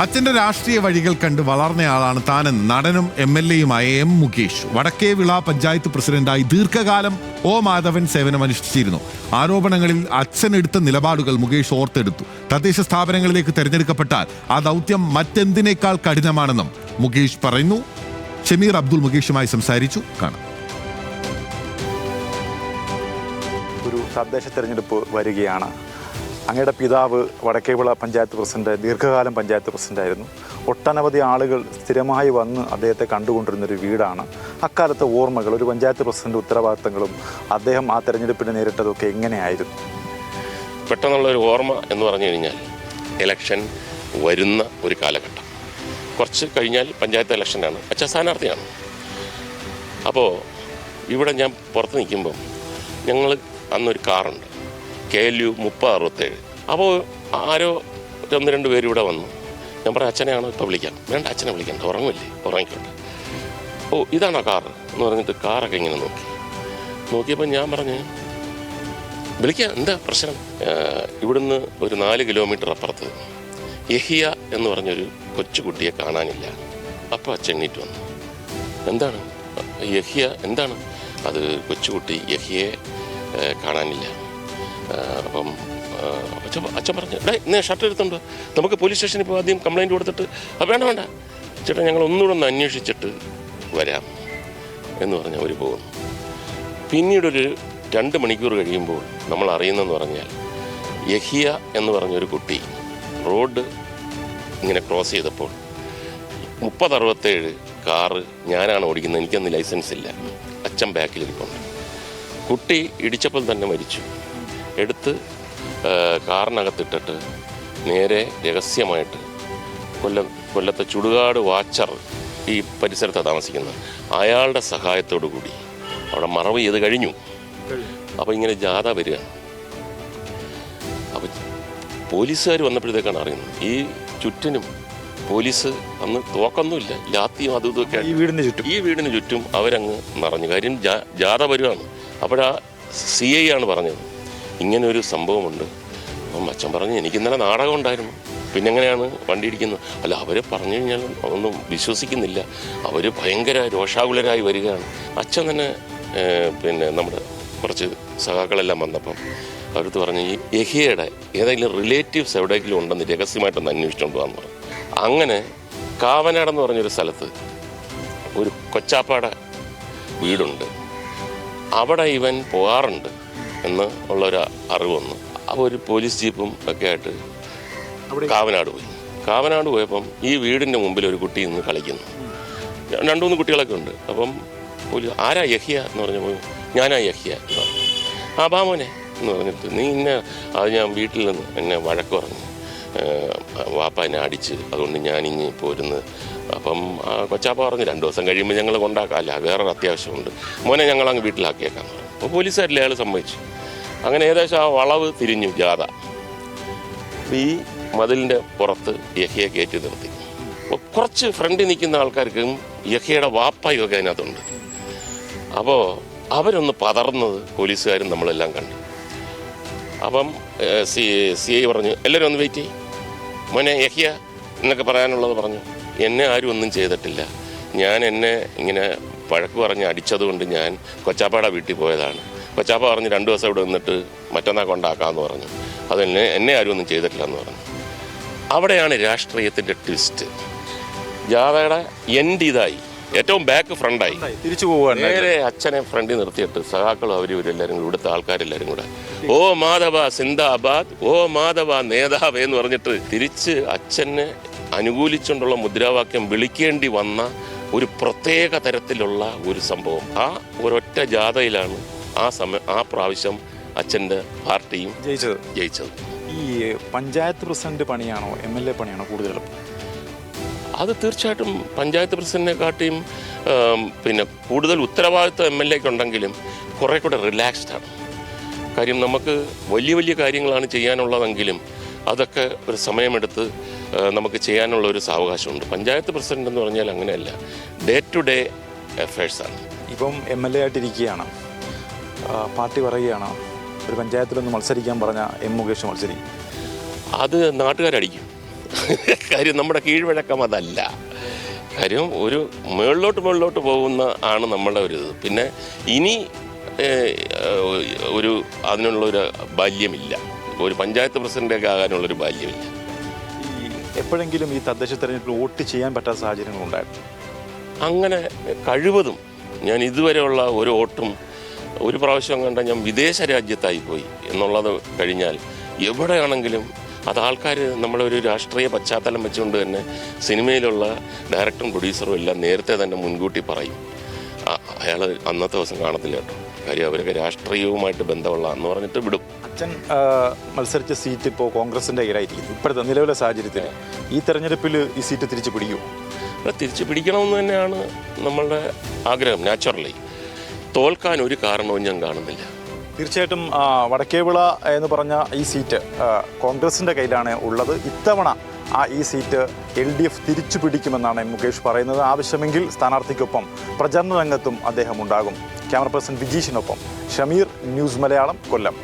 അച്ഛന്റെ രാഷ്ട്രീയ വഴികൾ കണ്ട് വളർന്നയാളാണ് താനെന്ന് നടനും MLA-യുമായ M. മുകേഷ്. വടക്കേവിള പഞ്ചായത്ത് പ്രസിഡന്റായി ദീർഘകാലം O. മാധവൻ സേവനമനുഷ്ഠിച്ചിരുന്നു. ആരോപണങ്ങളിൽ അച്ഛൻ എടുത്ത നിലപാടുകൾ മുകേഷ് ഓർത്തെടുത്തു. തദ്ദേശ സ്ഥാപനങ്ങളിലേക്ക് തെരഞ്ഞെടുക്കപ്പെട്ടാൽ ആ ദൗത്യം മറ്റെന്തിനേക്കാൾ കഠിനമാണെന്നും മുകേഷ് പറയുന്നു. ഷമീർ അബ്ദുൾ മുകേഷുമായി സംസാരിച്ചു. കാണാം. ഒരു തദ്ദേശ തെരഞ്ഞെടുപ്പ് വരികയാണ്. അങ്ങയുടെ പിതാവ് വടക്കേവിള പഞ്ചായത്ത് പ്രസിഡന്റ്, ദീർഘകാലം പഞ്ചായത്ത് പ്രസിഡന്റായിരുന്നു. ഒട്ടനവധി ആളുകൾ സ്ഥിരമായി വന്ന് അദ്ദേഹത്തെ കണ്ടുകൊണ്ടിരുന്നൊരു വീടാണ്. അക്കാലത്തെ ഓർമ്മകൾ, ഒരു പഞ്ചായത്ത് പ്രസിഡന്റ് ഉത്തരവാദിത്തങ്ങളും അദ്ദേഹം ആ തെരഞ്ഞെടുപ്പിനെ നേരിട്ടതൊക്കെ എങ്ങനെയായിരുന്നു? പെട്ടെന്നുള്ളൊരു ഓർമ്മ എന്ന് പറഞ്ഞു കഴിഞ്ഞാൽ ഇലക്ഷൻ വരുന്ന ഒരു കാലഘട്ടം. കുറച്ച് കഴിഞ്ഞാൽ പഞ്ചായത്ത് ഇലക്ഷനാണ്. അച്ഛൻ സ്ഥാനാർത്ഥിയാണ്. അപ്പോൾ ഇവിടെ ഞാൻ പുറത്ത് നിൽക്കുമ്പം ഞങ്ങൾ അന്നൊരു കാറുണ്ട്, KLU 3067. അപ്പോൾ ആരോ 1-2 പേര് ഇവിടെ വന്നു. ഞാൻ പറഞ്ഞു അച്ഛനെയാണോ ഇപ്പോൾ വിളിക്കാം? വേണ്ട, അച്ഛനെ വിളിക്കണ്ട, ഉറങ്ങിക്കോട്ടെ. ഓ, ഇതാണോ കാറ് എന്ന് പറഞ്ഞിട്ട് കാറൊക്കെ ഇങ്ങനെ നോക്കിയപ്പോൾ ഞാൻ പറഞ്ഞ് വിളിക്കാം, എന്താ പ്രശ്നം? ഇവിടുന്ന് ഒരു 4 കിലോമീറ്റർ അപ്പുറത്ത് യഹിയ എന്ന് പറഞ്ഞൊരു കൊച്ചുകുട്ടിയെ കാണാനില്ല. അപ്പോൾ അച്ഛൻ എണീറ്റ് വന്നു. എന്താണ് യഹിയ? എന്താണ് അത്? കൊച്ചുകുട്ടി യഹിയെ കാണാനില്ല. അപ്പം അച്ഛൻ പറഞ്ഞു, ഇന്നേ ഷർട്ട് എടുത്തുണ്ട്, നമുക്ക് പോലീസ് സ്റ്റേഷനിൽ ഇപ്പോൾ ആദ്യം കംപ്ലയിൻറ്റ് കൊടുത്തിട്ട് വേണ്ട ചേട്ടാ, ഞങ്ങൾ ഒന്നുകൂടെ ഒന്ന് അന്വേഷിച്ചിട്ട് വരാം എന്ന് പറഞ്ഞ് അവർ പോകുന്നു. പിന്നീടൊരു 2 മണിക്കൂർ കഴിയുമ്പോൾ നമ്മൾ അറിയുന്നതെന്ന് പറഞ്ഞാൽ യഹിയ എന്ന് പറഞ്ഞൊരു കുട്ടി റോഡ് ഇങ്ങനെ ക്രോസ് ചെയ്തപ്പോൾ 3067 കാറ് ഞാനാണ് ഓടിക്കുന്നത്, എനിക്കന്ന് ലൈസൻസ് ഇല്ല. അച്ഛൻ ബാക്കിലിരിപ്പുണ്ട്. കുട്ടി ഇടിച്ചപ്പോൾ തന്നെ മരിച്ചു. എടുത്ത് കാറിനകത്തിട്ടിട്ട് നേരെ രഹസ്യമായിട്ട് കൊല്ലത്തെ ചുടുകാട് വാച്ചർ, ഈ പരിസരത്താണ് താമസിക്കുന്നത്, അയാളുടെ സഹായത്തോടു കൂടി അവിടെ മറവ് ചെയ്ത് കഴിഞ്ഞു. അപ്പോൾ ഇങ്ങനെ ജാഥ വരികയാണ്. അപ്പോൾ പോലീസുകാർ വന്നപ്പോഴത്തേക്കാണ് അറിയുന്നത് ഈ ചുറ്റിനും പോലീസ് അന്ന് തോക്കൊന്നുമില്ല, ലാത്തിയും അതും ഇതൊക്കെ ഈ വീടിന് ചുറ്റും അവരങ്ങ് നിറഞ്ഞു. കാര്യം ജാഥ വരുവാണ്. അപ്പോഴാ CI ആണ് പറഞ്ഞത് ഇങ്ങനെ ഒരു സംഭവമുണ്ട്. അപ്പം അച്ഛൻ പറഞ്ഞു, എനിക്ക് ഇന്നലെ നാടകം ഉണ്ടായിരുന്നു, പിന്നെ എങ്ങനെയാണ് വണ്ടി ഇടിക്കുന്നത്? അല്ല, അവർ പറഞ്ഞു കഴിഞ്ഞാൽ ഒന്നും വിശ്വസിക്കുന്നില്ല. അവർ ഭയങ്കര രോഷാകുലരായി വരികയാണ്. അച്ഛൻ തന്നെ പിന്നെ നമ്മുടെ കുറച്ച് സഖാക്കളെല്ലാം വന്നപ്പം അവരടുത്ത് പറഞ്ഞു, ഈ യഹിയയുടെ ഏതെങ്കിലും റിലേറ്റീവ്സ് എവിടെയെങ്കിലും ഉണ്ടെന്ന് രഹസ്യമായിട്ടൊന്ന് അന്വേഷിച്ചുകൊണ്ട് വന്നു പറഞ്ഞു. അങ്ങനെ കാവനാടെന്ന് പറഞ്ഞൊരു സ്ഥലത്ത് ഒരു കൊച്ചാപ്പാട വീടുണ്ട്, അവിടെ ഇവൻ പോകാറുണ്ട് എന്ന് ഉള്ളൊരു അറിവ് വന്നു. അപ്പോൾ ഒരു പോലീസ് ജീപ്പും ഒക്കെ ആയിട്ട് കാവനാട് പോയപ്പം ഈ വീടിൻ്റെ മുമ്പിൽ ഒരു കുട്ടി നിന്ന് കളിക്കുന്നു. 2-3 കുട്ടികളൊക്കെ ഉണ്ട്. അപ്പം പോലീസ്, ആരാ യഹിയ എന്ന് പറഞ്ഞപ്പോൾ ഞാനാ യഹിയ എന്ന് പറഞ്ഞു. ആ ബാമോനെ എന്ന് പറഞ്ഞിട്ട്, നീ അത് ഞാൻ വീട്ടിൽ നിന്ന് എന്നെ വഴക്ക് പറഞ്ഞു, വാപ്പ എന്നെ അടിച്ച്, അതുകൊണ്ട് ഞാനിങ്ങ് പോരുന്നു. അപ്പം കൊച്ചാപ്പ പറഞ്ഞ് 2 ദിവസം കഴിയുമ്പോൾ ഞങ്ങൾ കൊണ്ടാക്കാമല്ല, വേറൊരു അത്യാവശ്യമുണ്ട്, മോനെ ഞങ്ങളങ്ങ് വീട്ടിലാക്കിയേക്കാന്ന് പറഞ്ഞു. അപ്പോൾ പോലീസുകാരില്ലേ അയാൾ സമ്മതിച്ചു. അങ്ങനെ ഏകദേശം ആ വളവ് തിരിഞ്ഞു ജാഥ. ഈ മതിലിൻ്റെ പുറത്ത് യഹിയെ കയറ്റി നിർത്തി. അപ്പോൾ കുറച്ച് ഫ്രണ്ടിൽ നിൽക്കുന്ന ആൾക്കാർക്കും യഹിയുടെ വാപ്പായൊക്കെ അതിനകത്തുണ്ട്. അപ്പോൾ അവരൊന്ന് പതർന്നത് പോലീസുകാരും നമ്മളെല്ലാം കണ്ടു. അപ്പം CI പറഞ്ഞു, എല്ലാവരും ഒന്ന് വെയിറ്റ് ചെയ്യും, മോനെ യഹിയ എന്നൊക്കെ പറയാനുള്ളത് പറഞ്ഞു. എന്നെ ആരും ഒന്നും ചെയ്തിട്ടില്ല, എന്നെ ഇങ്ങനെ വഴക്ക് പറഞ്ഞ് അടിച്ചതുകൊണ്ട് ഞാൻ കൊച്ചാപ്പാട വീട്ടിൽ പോയതാണ്. കൊച്ചാപ്പ പറഞ്ഞ് 2 ദിവസം ഇവിടെ നിന്നിട്ട് മറ്റന്നാൾ കൊണ്ടാക്കാമെന്ന് പറഞ്ഞു. എന്നെ ആരും ഒന്നും ചെയ്തിട്ടില്ല എന്ന് പറഞ്ഞു. അവിടെയാണ് രാഷ്ട്രീയത്തിൻ്റെ ട്വിസ്റ്റ്. ജാഥയുടെ എൻഡ് ഇതായി, ഏറ്റവും ബാക്ക് ഫ്രണ്ടായി തിരിച്ചു പോവുകയാണ്. നേരെ അച്ഛനെ ഫ്രണ്ടിൽ നിർത്തിയിട്ട് സഖാക്കളും അവരെല്ലാവരും കൂടെ, ഇവിടുത്തെ ആൾക്കാരെല്ലാവരും കൂടെ ഓ മാധവ സിന്ദാബാദ്, ഓ മാധവ നേതാവ് എന്ന് പറഞ്ഞിട്ട് തിരിച്ച് അച്ഛനെ അനുകൂലിച്ചുകൊണ്ടുള്ള മുദ്രാവാക്യം വിളിക്കേണ്ടി വന്ന ഒരു പ്രത്യേക തരത്തിലുള്ള ഒരു സംഭവം. ആ ഒരൊറ്റ ജാഥയിലാണ് ആ പ്രാവശ്യം അച്ഛൻ്റെ പാർട്ടിയും ജയിച്ചത്. ഈ പഞ്ചായത്ത് പ്രസിഡന്റ് പണിയാണോ MLA പണിയാണോ കൂടുതലും? അത് തീർച്ചയായിട്ടും പഞ്ചായത്ത് പ്രസിഡന്റിനെക്കാട്ടിയും പിന്നെ കൂടുതൽ ഉത്തരവാദിത്വം MLAക്ക് ഉണ്ടെങ്കിലും കുറേ കൂടെ റിലാക്സ്ഡാണ്. കാര്യം നമുക്ക് വലിയ കാര്യങ്ങളാണ് ചെയ്യാനുള്ളതെങ്കിലും അതൊക്കെ ഒരു സമയമെടുത്ത് നമുക്ക് ചെയ്യാനുള്ള ഒരു സാവകാശമുണ്ട്. പഞ്ചായത്ത് പ്രസിഡന്റ് എന്ന് പറഞ്ഞാൽ അങ്ങനെയല്ല, ഡേ ടു ഡേ അഫയേഴ്സാണ്. ഇപ്പം MLA ആയിട്ടിരിക്കുകയാണ്, പാർട്ടി പറയുകയാണ് ഒരു പഞ്ചായത്തിലൊന്ന് മത്സരിക്കാൻ പറഞ്ഞാൽ M. മുകേഷ് മത്സരിക്കും. അത് നാട്ടുകാരടിക്കും. കാര്യം നമ്മുടെ കീഴ്വഴക്കം അതല്ല. കാര്യം ഒരു മുകളിലോട്ട് പോകുന്ന ആണ് നമ്മളുടെ ഒരു ഇത്. പിന്നെ ഇനി അതിനുള്ളൊരു ബാല്യമില്ല. ഒരു പഞ്ചായത്ത് പ്രസിഡൻ്റൊക്കെ ആകാനുള്ളൊരു ബാല്യമില്ല. എപ്പോഴെങ്കിലും ഈ തദ്ദേശ തെരഞ്ഞെടുപ്പിൽ വോട്ട് ചെയ്യാൻ പറ്റാത്ത സാഹചര്യങ്ങളുണ്ടായിരുന്നു? അങ്ങനെ കഴിവതും ഞാൻ ഇതുവരെയുള്ള ഒരു വോട്ടും ഒരു പ്രാവശ്യം കണ്ട ഞാൻ വിദേശ രാജ്യത്തായി പോയി എന്നുള്ളത് കഴിഞ്ഞാൽ എവിടെയാണെങ്കിലും അത് ആൾക്കാർ നമ്മളൊരു രാഷ്ട്രീയ പശ്ചാത്തലം വെച്ചുകൊണ്ട് തന്നെ സിനിമയിലുള്ള ഡയറക്ടറും പ്രൊഡ്യൂസറും എല്ലാം നേരത്തെ തന്നെ മുൻകൂട്ടി പറയും അയാൾ അന്നത്തെ ദിവസം കാണത്തില്ല കേട്ടോ, കാര്യം അവരൊക്കെ രാഷ്ട്രീയവുമായിട്ട് ബന്ധമുള്ള എന്ന് പറഞ്ഞിട്ട് വിടും. അച്ഛൻ മത്സരിച്ച സീറ്റ് ഇപ്പോൾ കോൺഗ്രസിൻ്റെ കയ്യിലായിരിക്കും ഇപ്പോഴത്തെ നിലവിലെ സാഹചര്യത്തിൽ. ഈ തെരഞ്ഞെടുപ്പിൽ ഈ സീറ്റ് തിരിച്ചു പിടിക്കുമോ? തിരിച്ചു പിടിക്കണമെന്ന് തന്നെയാണ് നമ്മളുടെ ആഗ്രഹം. നാച്ചുറലി തോൽക്കാൻ ഒരു കാരണവും ഞാൻ കാണുന്നില്ല. തീർച്ചയായിട്ടും വടക്കേവിള എന്ന് പറഞ്ഞ ഈ സീറ്റ് കോൺഗ്രസിൻ്റെ കയ്യിലാണ് ഉള്ളത്. ഇത്തവണ ഈ സീറ്റ് LDF തിരിച്ചു പിടിക്കുമെന്നാണ് മുകേഷ് പറയുന്നത്. ആവശ്യമെങ്കിൽ സ്ഥാനാർത്ഥിക്കൊപ്പം പ്രചരണ രംഗത്തും അദ്ദേഹം ഉണ്ടാകും. ക്യാമറ പേഴ്സൺ വിജീഷിനൊപ്പം ഷമീർ, ന്യൂസ് മലയാളം, കൊല്ലം.